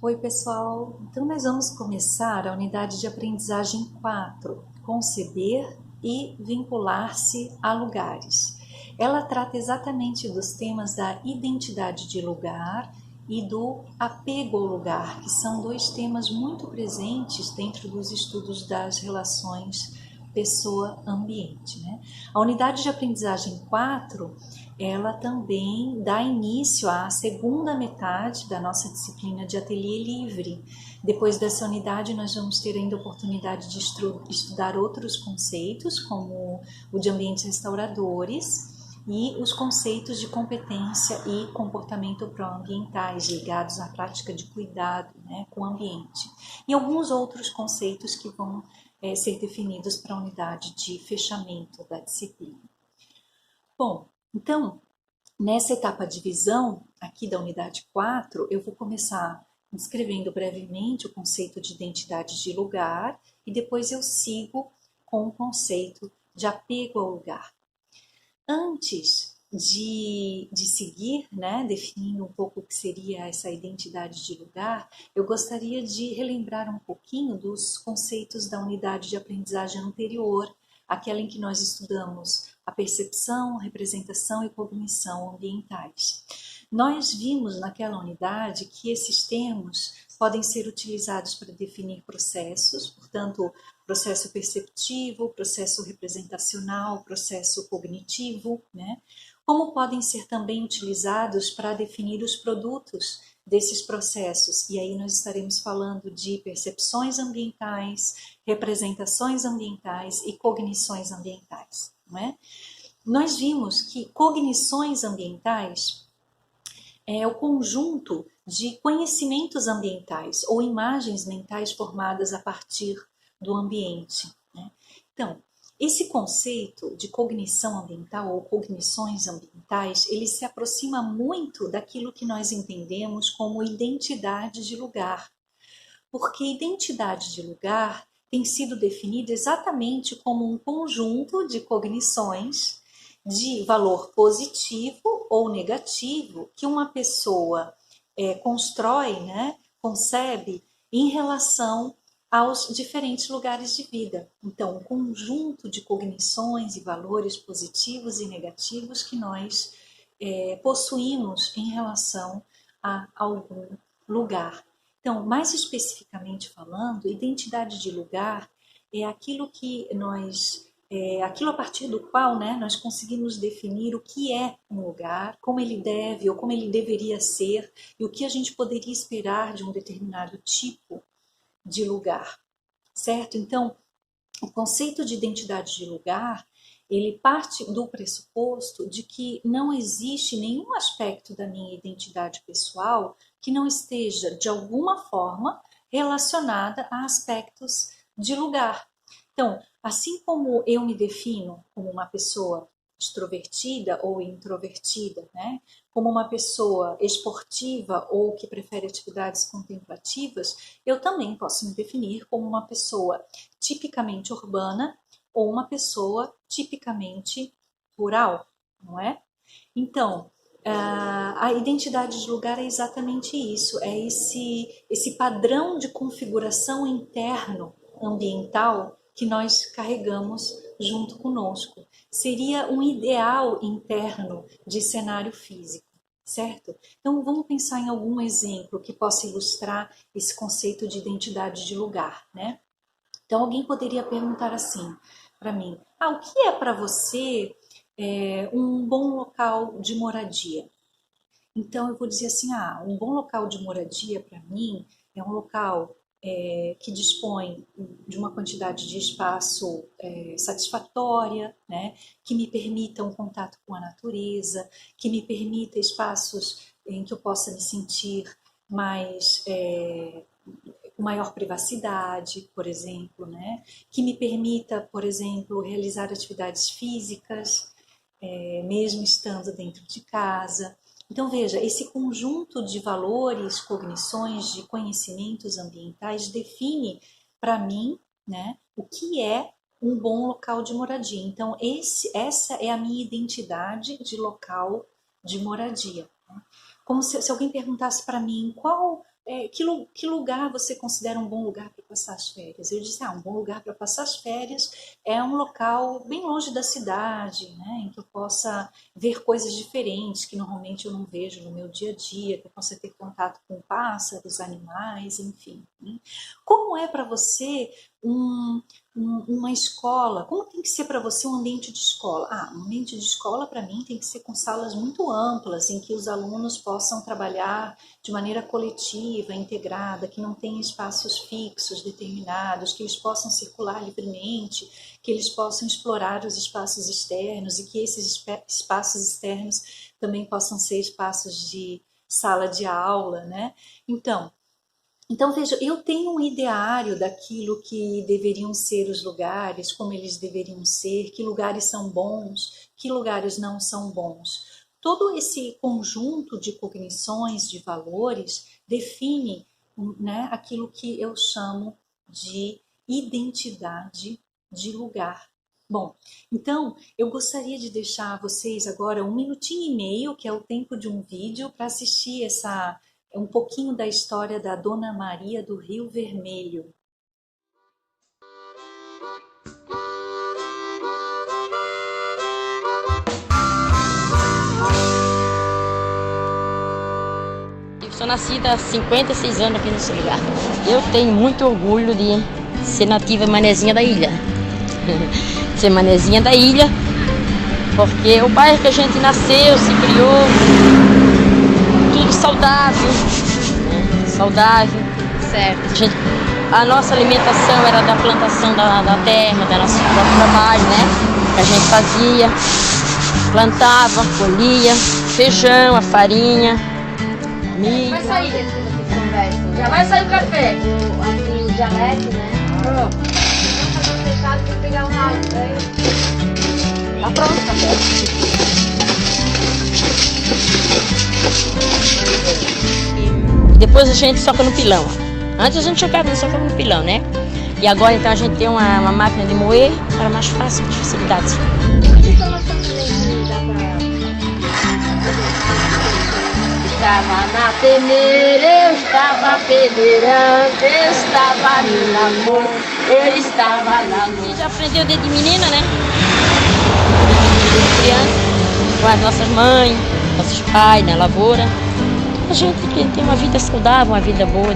Oi, pessoal. Então, nós vamos começar a unidade de aprendizagem 4, conceber e vincular-se a lugares. Ela trata exatamente dos temas da identidade de lugar e do apego ao lugar, que são dois temas muito presentes dentro dos estudos das relações pessoa-ambiente, né? A unidade de aprendizagem 4, ela também dá início à segunda metade da nossa disciplina de ateliê livre. Depois dessa unidade, nós vamos ter ainda a oportunidade de estudar outros conceitos, como o de ambientes restauradores e os conceitos de competência e comportamento pró-ambientais ligados à prática de cuidado, né, com o ambiente. E alguns outros conceitos que vão ser definidos para a unidade de fechamento da disciplina. Bom, então, nessa etapa de visão, aqui da unidade 4, eu vou começar descrevendo brevemente o conceito de identidade de lugar e depois eu sigo com o conceito de apego ao lugar. Antes de seguir, né, definindo um pouco o que seria essa identidade de lugar, eu gostaria de relembrar um pouquinho dos conceitos da unidade de aprendizagem anterior, aquela em que nós estudamos a percepção, representação e cognição ambientais. Nós vimos naquela unidade que esses termos podem ser utilizados para definir processos, portanto, processo perceptivo, processo representacional, processo cognitivo, né? Como podem ser também utilizados para definir os produtos desses processos. E aí nós estaremos falando de percepções ambientais, representações ambientais e cognições ambientais, não é? Nós vimos que cognições ambientais é o conjunto de conhecimentos ambientais ou imagens mentais formadas a partir do ambiente, né? Então, esse conceito de cognição ambiental ou cognições ambientais, ele se aproxima muito daquilo que nós entendemos como identidade de lugar, porque identidade de lugar tem sido definida exatamente como um conjunto de cognições de valor positivo ou negativo que uma pessoa constrói, né, concebe em relação aos diferentes lugares de vida. Então, um conjunto de cognições e valores positivos e negativos que nós possuímos em relação a algum lugar. Então, mais especificamente falando, identidade de lugar é aquilo que aquilo a partir do qual, né, nós conseguimos definir o que é um lugar, como ele deve ou como ele deveria ser e o que a gente poderia esperar de um determinado tipo de lugar, certo? Então, o conceito de identidade de lugar, ele parte do pressuposto de que não existe nenhum aspecto da minha identidade pessoal que não esteja, de alguma forma, relacionada a aspectos de lugar. Então, assim como eu me defino como uma pessoa extrovertida ou introvertida, né? Como uma pessoa esportiva ou que prefere atividades contemplativas, eu também posso me definir como uma pessoa tipicamente urbana ou uma pessoa tipicamente rural, não é? Então, a identidade de lugar é exatamente isso, é esse padrão de configuração interno ambiental que nós carregamos junto conosco. Seria um ideal interno de cenário físico, certo? Então, vamos pensar em algum exemplo que possa ilustrar esse conceito de identidade de lugar, né? Então, alguém poderia perguntar assim para mim: o que é para você um bom local de moradia? Então, eu vou dizer assim: um bom local de moradia para mim é um local que dispõe de uma quantidade de espaço satisfatória, né? Que me permita um contato com a natureza, que me permita espaços em que eu possa me sentir mais com maior privacidade, por exemplo, né? Que me permita, por exemplo, realizar atividades físicas, mesmo estando dentro de casa. Então, veja, esse conjunto de valores, cognições, de conhecimentos ambientais define para mim, né, o que é um bom local de moradia. Então, essa é a minha identidade de local de moradia. Como se alguém perguntasse para mim qual que lugar você considera um bom lugar para passar as férias? Eu disse, um bom lugar para passar as férias é um local bem longe da cidade, né, em que eu possa ver coisas diferentes que normalmente eu não vejo no meu dia a dia, que eu possa ter contato com pássaros, animais, enfim. Né? Como é para você uma escola? Como tem que ser para você um ambiente de escola? Um ambiente de escola para mim tem que ser com salas muito amplas, em que os alunos possam trabalhar de maneira coletiva, integrada, que não tenha espaços fixos determinados, que eles possam circular livremente, que eles possam explorar os espaços externos e que esses espaços externos também possam ser espaços de sala de aula, né? Então, veja, eu tenho um ideário daquilo que deveriam ser os lugares, como eles deveriam ser, que lugares são bons, que lugares não são bons. Todo esse conjunto de cognições, de valores, define, né, aquilo que eu chamo de identidade de lugar. Bom, então eu gostaria de deixar vocês agora 1 minutinho e meio, que é o tempo de um vídeo, para assistir um pouquinho da história da Dona Maria do Rio Vermelho. Eu sou nascida há 56 anos aqui nesse lugar. Eu tenho muito orgulho de ser nativa manezinha da ilha. Ser manezinha da ilha, porque o bairro que a gente nasceu, se criou, tudo saudável, né? Saudável, certo. A nossa alimentação era da plantação da terra, do nosso próprio trabalho, né? Que a gente fazia, plantava, colhia, feijão, a farinha, milho. Vai sair desse conversa. Já vai sair o café. O dialeto, né? Pronto. Vamos fazer um secado para pegar um água, né? Tá pronto o café. E depois a gente soca no pilão. Antes a gente socava no pilão, né? E agora então a gente tem uma máquina de moer para mais fácil, mais facilidades. Estava na peneira, eu estava peneirando, eu estava no namoro, eu estava na luz. A gente aprendeu desde menina, né? Desde criança, com as nossas mães, nossos pais, na lavoura. A gente tem uma vida saudável, uma vida boa.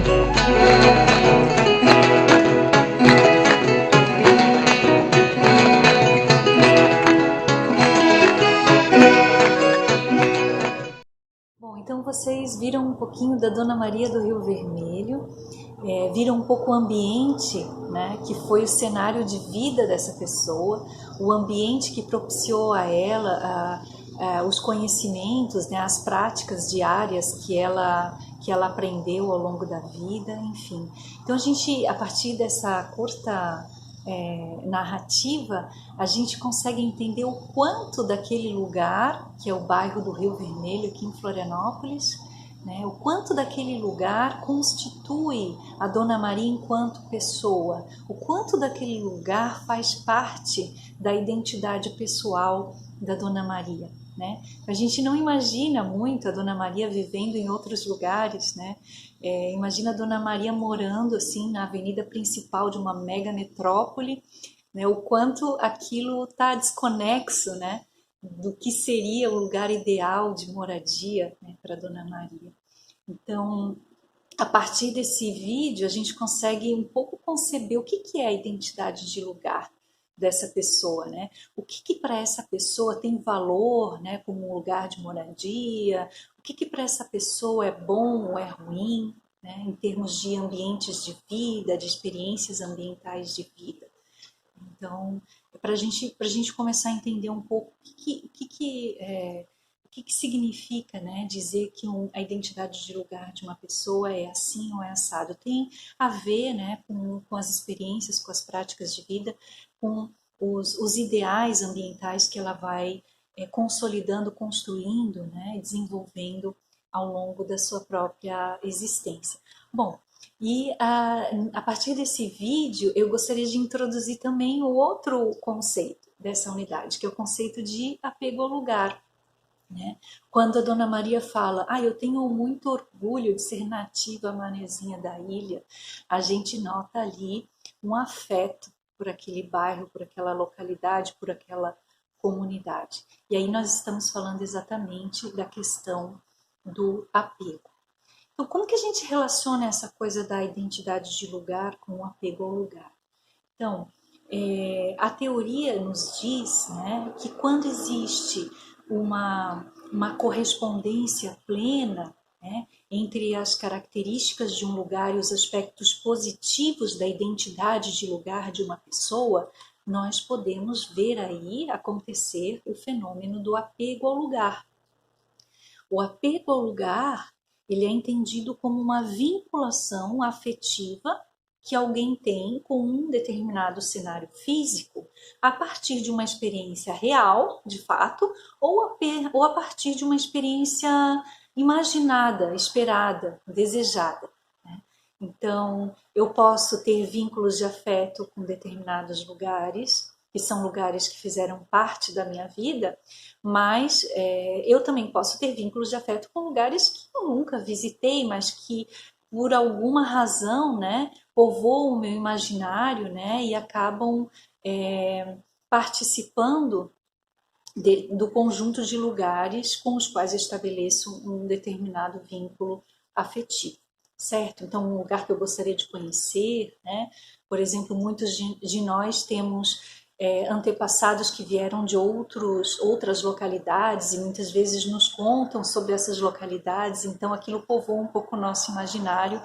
Bom, então vocês viram um pouquinho da Dona Maria do Rio Vermelho, viram um pouco o ambiente, né, que foi o cenário de vida dessa pessoa, o ambiente que propiciou a ela os conhecimentos, né, as práticas diárias que ela aprendeu ao longo da vida, enfim. Então a gente, a partir dessa curta narrativa, a gente consegue entender o quanto daquele lugar, que é o bairro do Rio Vermelho aqui em Florianópolis, né, o quanto daquele lugar constitui a Dona Maria enquanto pessoa, o quanto daquele lugar faz parte da identidade pessoal da Dona Maria. Né? A gente não imagina muito a Dona Maria vivendo em outros lugares, né? Imagina a Dona Maria morando assim na avenida principal de uma mega metrópole, né? O quanto aquilo está desconexo, né? Do que seria o lugar ideal de moradia, né, para Dona Maria. Então, a partir desse vídeo, a gente consegue um pouco conceber o que é a identidade de lugar dessa pessoa, né? O que para essa pessoa tem valor, né, como um lugar de moradia, o que para essa pessoa é bom ou é ruim, né, em termos de ambientes de vida, de experiências ambientais de vida. Então, para a gente começar a entender um pouco o que significa, né, dizer que a identidade de lugar de uma pessoa é assim ou é assado. Tem a ver, né, com as experiências, com as práticas de vida, com os ideais ambientais que ela vai consolidando, construindo, né, desenvolvendo ao longo da sua própria existência. Bom, e a partir desse vídeo eu gostaria de introduzir também o outro conceito dessa unidade, que é o conceito de apego ao lugar. né? Quando a Dona Maria fala, eu tenho muito orgulho de ser nativa manezinha da ilha, a gente nota ali um afeto por aquele bairro, por aquela localidade, por aquela comunidade. E aí nós estamos falando exatamente da questão do apego. Então, como que a gente relaciona essa coisa da identidade de lugar com o apego ao lugar? Então, a teoria nos diz, né, que quando existe uma correspondência plena, né, entre as características de um lugar e os aspectos positivos da identidade de lugar de uma pessoa, nós podemos ver aí acontecer o fenômeno do apego ao lugar. O apego ao lugar, ele é entendido como uma vinculação afetiva que alguém tem com um determinado cenário físico a partir de uma experiência real, de fato, ou a partir de uma experiência imaginada, esperada, desejada. Né? Então, eu posso ter vínculos de afeto com determinados lugares, que são lugares que fizeram parte da minha vida, mas eu também posso ter vínculos de afeto com lugares que eu nunca visitei, mas que por alguma razão, né, povoam o meu imaginário, né, e acabam participando do conjunto de lugares com os quais eu estabeleço um determinado vínculo afetivo, certo? Então, um lugar que eu gostaria de conhecer, né, por exemplo, muitos de nós temos antepassados que vieram de outras localidades e muitas vezes nos contam sobre essas localidades, então aquilo povoa um pouco o nosso imaginário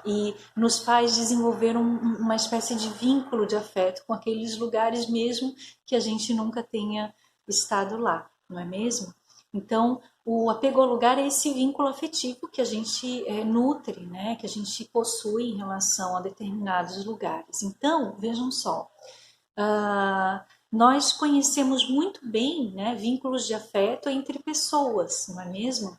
e nos faz desenvolver uma espécie de vínculo de afeto com aqueles lugares mesmo que a gente nunca tenha estado lá, não é mesmo? Então, o apego ao lugar é esse vínculo afetivo que a gente nutre, né, que a gente possui em relação a determinados lugares. Então, vejam só, nós conhecemos muito bem, né, vínculos de afeto entre pessoas, não é mesmo?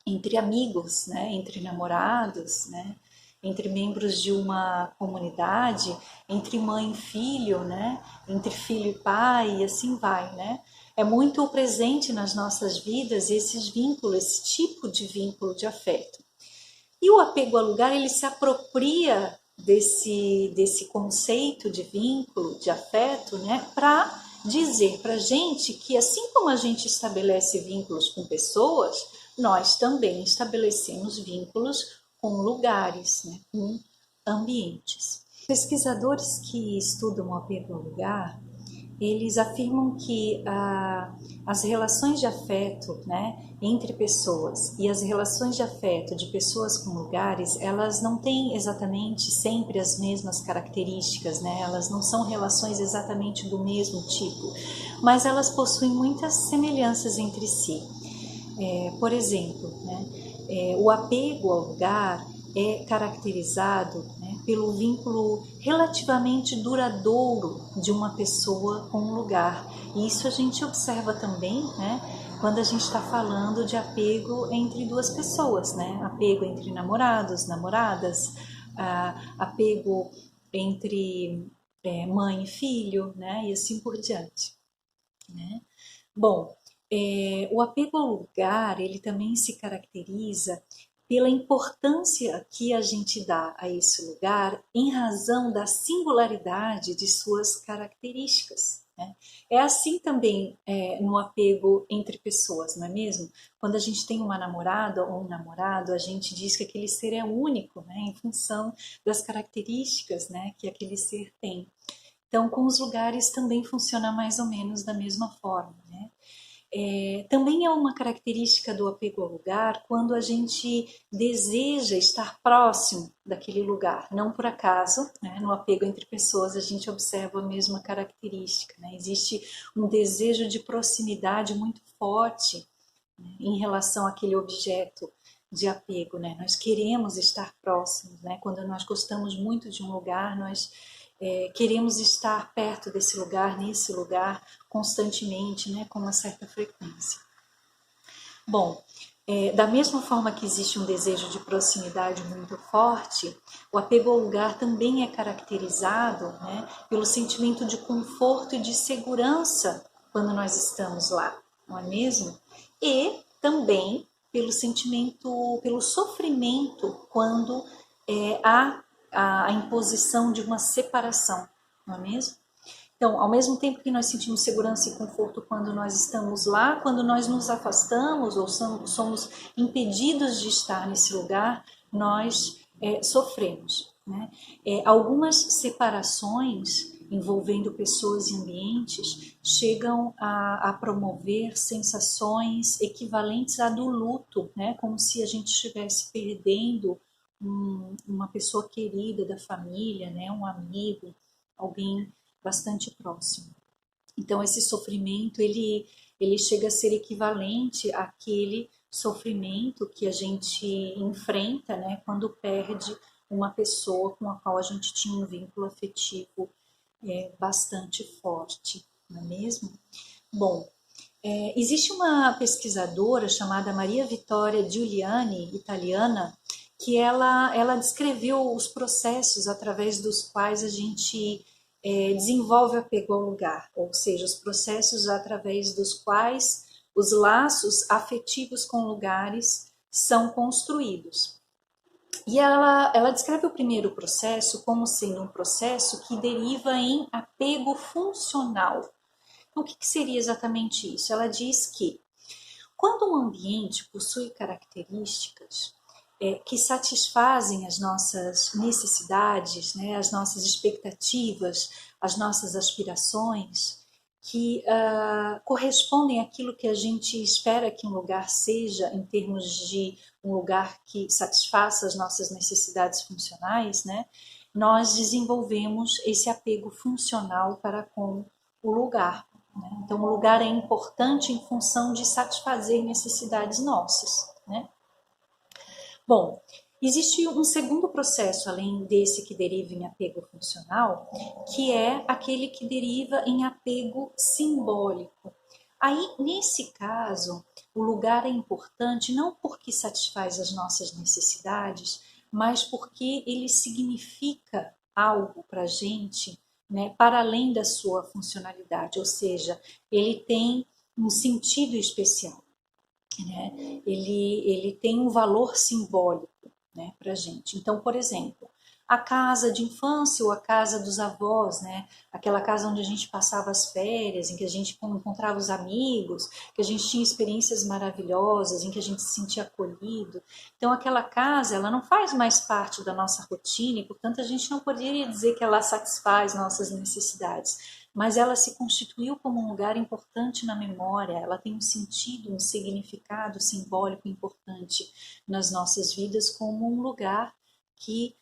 Entre amigos, né, entre namorados, né, entre membros de uma comunidade, entre mãe e filho, né, entre filho e pai, e assim vai, né? É muito presente nas nossas vidas esses vínculos, esse tipo de vínculo de afeto. E o apego ao lugar, ele se apropria desse conceito de vínculo, de afeto, né, para dizer para a gente que assim como a gente estabelece vínculos com pessoas, nós também estabelecemos vínculos com lugares, né, com ambientes. Pesquisadores que estudam o apego ao lugar, eles afirmam que as relações de afeto, né, entre pessoas e as relações de afeto de pessoas com lugares, elas não têm exatamente sempre as mesmas características, né? Elas não são relações exatamente do mesmo tipo, mas elas possuem muitas semelhanças entre si. Por exemplo, né, o apego ao lugar é caracterizado, né, pelo vínculo relativamente duradouro de uma pessoa com um lugar. E isso a gente observa também, né, quando a gente está falando de apego entre duas pessoas, né? Apego entre namorados, namoradas, apego entre mãe e filho, né? E assim por diante, né? Bom, o apego ao lugar, ele também se caracteriza pela importância que a gente dá a esse lugar em razão da singularidade de suas características. Né? É assim também no apego entre pessoas, não é mesmo? Quando a gente tem uma namorada ou um namorado, a gente diz que aquele ser é único, né? Em função das características, né, que aquele ser tem. Então, com os lugares também funciona mais ou menos da mesma forma, né? Também é uma característica do apego ao lugar quando a gente deseja estar próximo daquele lugar. Não por acaso, né, no apego entre pessoas a gente observa a mesma característica. Né? Existe um desejo de proximidade muito forte, né, em relação àquele objeto de apego. Né? Nós queremos estar próximos. Né? Quando nós gostamos muito de um lugar, nós queremos estar perto desse lugar, nesse lugar, constantemente, né, com uma certa frequência. Bom, da mesma forma que existe um desejo de proximidade muito forte, o apego ao lugar também é caracterizado, né, pelo sentimento de conforto e de segurança quando nós estamos lá, não é mesmo? e também pelo sentimento, pelo sofrimento quando há a imposição de uma separação, não é mesmo? Então, ao mesmo tempo que nós sentimos segurança e conforto quando nós estamos lá, quando nós nos afastamos ou somos impedidos de estar nesse lugar, nós sofremos, né? Algumas separações envolvendo pessoas e ambientes chegam a promover sensações equivalentes à do luto, né? Como se a gente estivesse perdendo uma pessoa querida da família, né? Um amigo, alguém bastante próximo. Então, esse sofrimento, ele chega a ser equivalente àquele sofrimento que a gente enfrenta, né, quando perde uma pessoa com a qual a gente tinha um vínculo afetivo bastante forte, não é mesmo? Bom, existe uma pesquisadora chamada Maria Vittoria Giuliani, italiana, que ela descreveu os processos através dos quais a gente desenvolve apego ao lugar, ou seja, os processos através dos quais os laços afetivos com lugares são construídos. E ela descreve o primeiro processo como sendo um processo que deriva em apego funcional. Então, o que seria exatamente isso? Ela diz que quando um ambiente possui características que satisfazem as nossas necessidades, né, as nossas expectativas, as nossas aspirações, que correspondem àquilo que a gente espera que um lugar seja em termos de um lugar que satisfaça as nossas necessidades funcionais, né, nós desenvolvemos esse apego funcional para com o lugar. Né? Então, o lugar é importante em função de satisfazer necessidades nossas, né? Bom, existe um segundo processo, além desse que deriva em apego funcional, que é aquele que deriva em apego simbólico. Aí, nesse caso, o lugar é importante não porque satisfaz as nossas necessidades, mas porque ele significa algo para a gente, né, para além da sua funcionalidade, ou seja, ele tem um sentido especial. Né? Ele tem um valor simbólico, né, para a gente. Então, por exemplo, a casa de infância ou a casa dos avós, né, aquela casa onde a gente passava as férias, em que a gente encontrava os amigos, que a gente tinha experiências maravilhosas, em que a gente se sentia acolhido. Então, aquela casa, ela não faz mais parte da nossa rotina e, portanto, a gente não poderia dizer que ela satisfaz nossas necessidades, mas ela se constituiu como um lugar importante na memória, ela tem um sentido, um significado simbólico importante nas nossas vidas, como um lugar que,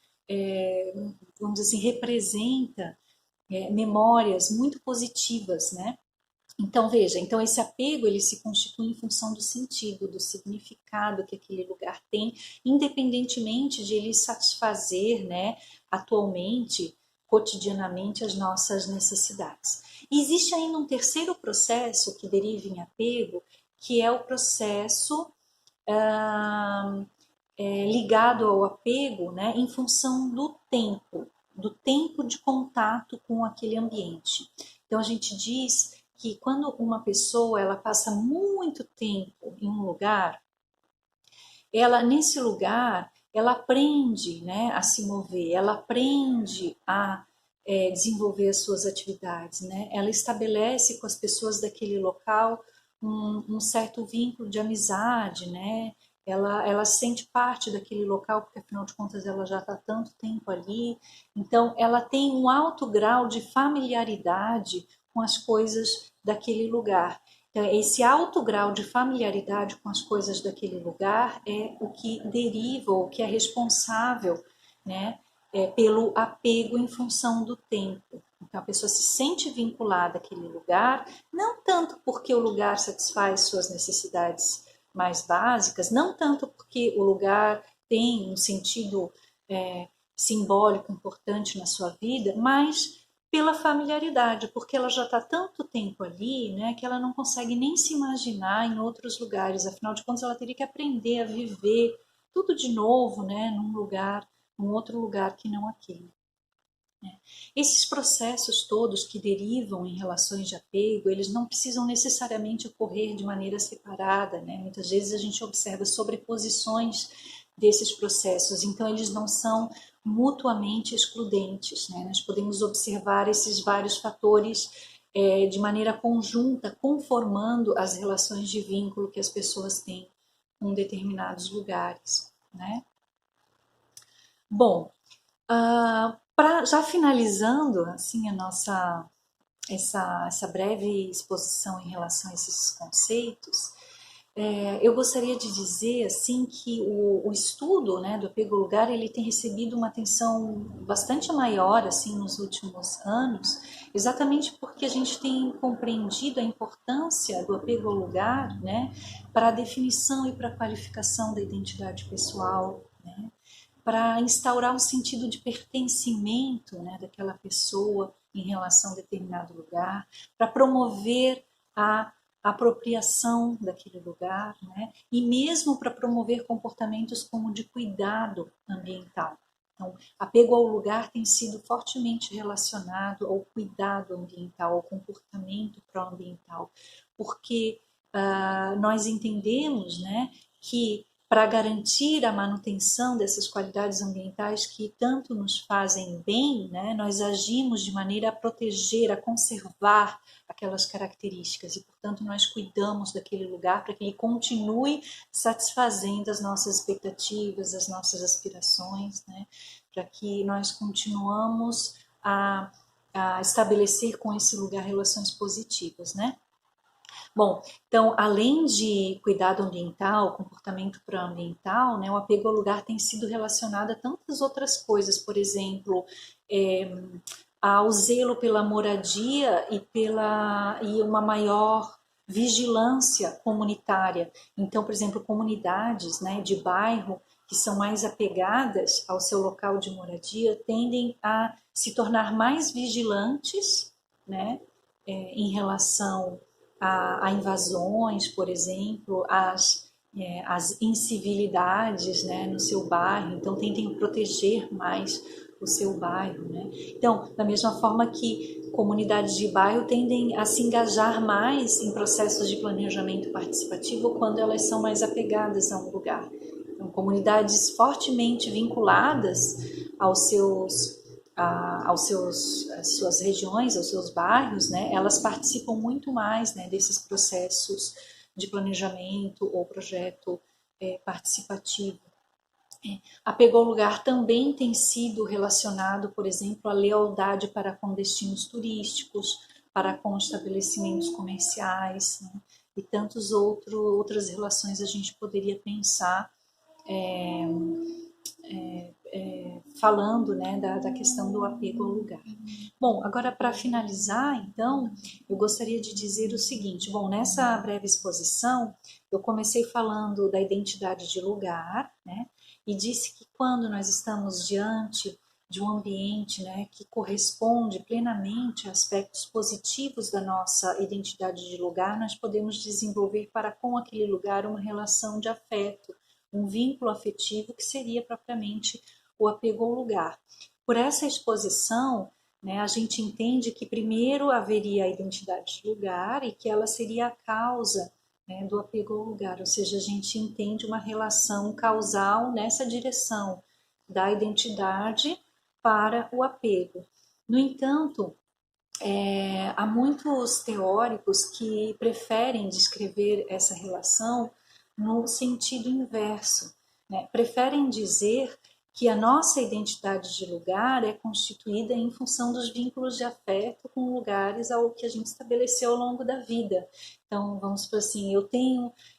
vamos dizer assim, representa memórias muito positivas, né? Então, veja, então esse apego ele se constitui em função do sentido, do significado que aquele lugar tem, independentemente de ele satisfazer, né, atualmente, cotidianamente, as nossas necessidades. E existe ainda um terceiro processo que deriva em apego, que é o processo ligado ao apego, né, em função do tempo de contato com aquele ambiente. Então, a gente diz que quando uma pessoa ela passa muito tempo em um lugar, nesse lugar, ela aprende, né, a se mover, ela aprende a desenvolver as suas atividades, né? Ela estabelece com as pessoas daquele local um certo vínculo de amizade, né? Ela sente parte daquele local, porque afinal de contas ela já está tanto tempo ali. Então, ela tem um alto grau de familiaridade com as coisas daquele lugar. Então, esse alto grau de familiaridade com as coisas daquele lugar é o que deriva, o que é responsável, né, pelo apego em função do tempo. Então, a pessoa se sente vinculada àquele lugar, não tanto porque o lugar satisfaz suas necessidades mais básicas, não tanto porque o lugar tem um sentido simbólico importante na sua vida, mas pela familiaridade, porque ela já está tanto tempo ali, né, que ela não consegue nem se imaginar em outros lugares. Afinal de contas, ela teria que aprender a viver tudo de novo, né, num outro lugar que não aquele. Esses processos todos que derivam em relações de apego, eles não precisam necessariamente ocorrer de maneira separada, né? Muitas vezes a gente observa sobreposições desses processos, então eles não são mutuamente excludentes, né? Nós podemos observar esses vários fatores de maneira conjunta, conformando as relações de vínculo que as pessoas têm com determinados lugares, né? Bom, já finalizando assim essa breve exposição em relação a esses conceitos, eu gostaria de dizer assim que o estudo, né, do apego-lugar, ele tem recebido uma atenção bastante maior assim nos últimos anos, exatamente porque a gente tem compreendido a importância do apego-lugar, né, para a definição e para a qualificação da identidade pessoal, né, para instaurar um sentido de pertencimento, né, daquela pessoa em relação a determinado lugar, para promover a apropriação daquele lugar, né, e mesmo para promover comportamentos como de cuidado ambiental. Então, apego ao lugar tem sido fortemente relacionado ao cuidado ambiental, ao comportamento pró-ambiental, porque nós entendemos, né, que para garantir a manutenção dessas qualidades ambientais que tanto nos fazem bem, né, nós agimos de maneira a proteger, a conservar aquelas características e, portanto, nós cuidamos daquele lugar para que ele continue satisfazendo as nossas expectativas, as nossas aspirações, né, para que nós continuamos a estabelecer com esse lugar relações positivas, né? Bom, então, além de cuidado ambiental, comportamento pró-ambiental, né, o apego ao lugar tem sido relacionado a tantas outras coisas, por exemplo, ao zelo pela moradia e uma maior vigilância comunitária. Então, por exemplo, comunidades, né, de bairro que são mais apegadas ao seu local de moradia tendem a se tornar mais vigilantes, né, em relação a invasões, por exemplo, as incivilidades, né, no seu bairro, então tentem proteger mais o seu bairro, né? Então, da mesma forma que comunidades de bairro tendem a se engajar mais em processos de planejamento participativo quando elas são mais apegadas a um lugar. Então, comunidades fortemente vinculadas às suas regiões, aos seus bairros, né, elas participam muito mais, né, desses processos de planejamento ou projeto participativo. Apego ao lugar também tem sido relacionado, por exemplo, à lealdade para com destinos turísticos, para com estabelecimentos comerciais, né, e tantas outras relações a gente poderia pensar falando, né, da questão do apego ao lugar. Bom, agora para finalizar, então, eu gostaria de dizer o seguinte, bom, nessa breve exposição, eu comecei falando da identidade de lugar, né, e disse que quando nós estamos diante de um ambiente, né, que corresponde plenamente a aspectos positivos da nossa identidade de lugar, nós podemos desenvolver para com aquele lugar uma relação de afeto, um vínculo afetivo que seria propriamente o apego ao lugar. Por essa exposição, né, a gente entende que primeiro haveria a identidade de lugar e que ela seria a causa, né, do apego ao lugar, ou seja, a gente entende uma relação causal nessa direção da identidade para o apego. No entanto, há muitos teóricos que preferem descrever essa relação no sentido inverso, né? Preferem dizer que a nossa identidade de lugar é constituída em função dos vínculos de afeto com lugares ao que a gente estabeleceu ao longo da vida. Então, vamos supor assim,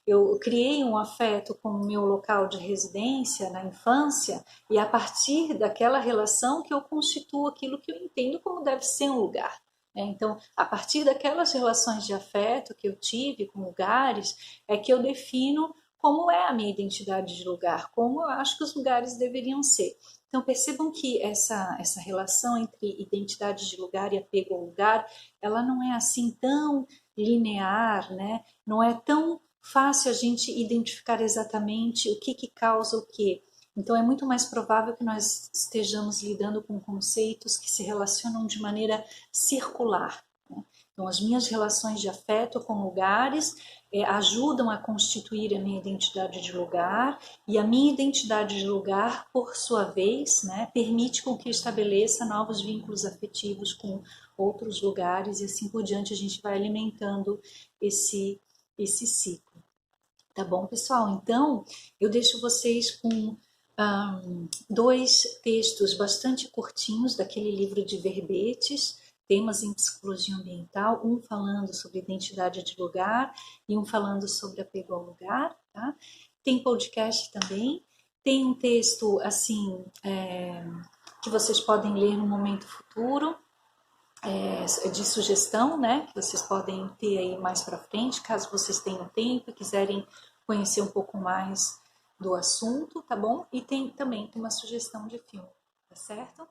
eu criei um afeto com o meu local de residência na infância e a partir daquela relação que eu constituo aquilo que eu entendo como deve ser um lugar. Então, a partir daquelas relações de afeto que eu tive com lugares, é que eu defino como é a minha identidade de lugar, como eu acho que os lugares deveriam ser. Então, percebam que essa relação entre identidade de lugar e apego ao lugar, ela não é assim tão linear, né? Não é tão fácil a gente identificar exatamente o que causa o quê. Então é muito mais provável que nós estejamos lidando com conceitos que se relacionam de maneira circular, né? Então as minhas relações de afeto com lugares ajudam a constituir a minha identidade de lugar, e a minha identidade de lugar, por sua vez, né, permite com que eu estabeleça novos vínculos afetivos com outros lugares, e assim por diante a gente vai alimentando esse ciclo. Tá bom, pessoal? Então, eu deixo vocês com 2 textos bastante curtinhos daquele livro de verbetes, Temas em Psicologia Ambiental, um falando sobre identidade de lugar e um falando sobre apego ao lugar, tá? Tem podcast também, tem um texto, assim, que vocês podem ler no momento futuro, de sugestão, né, que vocês podem ter aí mais para frente, caso vocês tenham tempo e quiserem conhecer um pouco mais do assunto, tá bom? E tem também uma sugestão de filme, tá certo?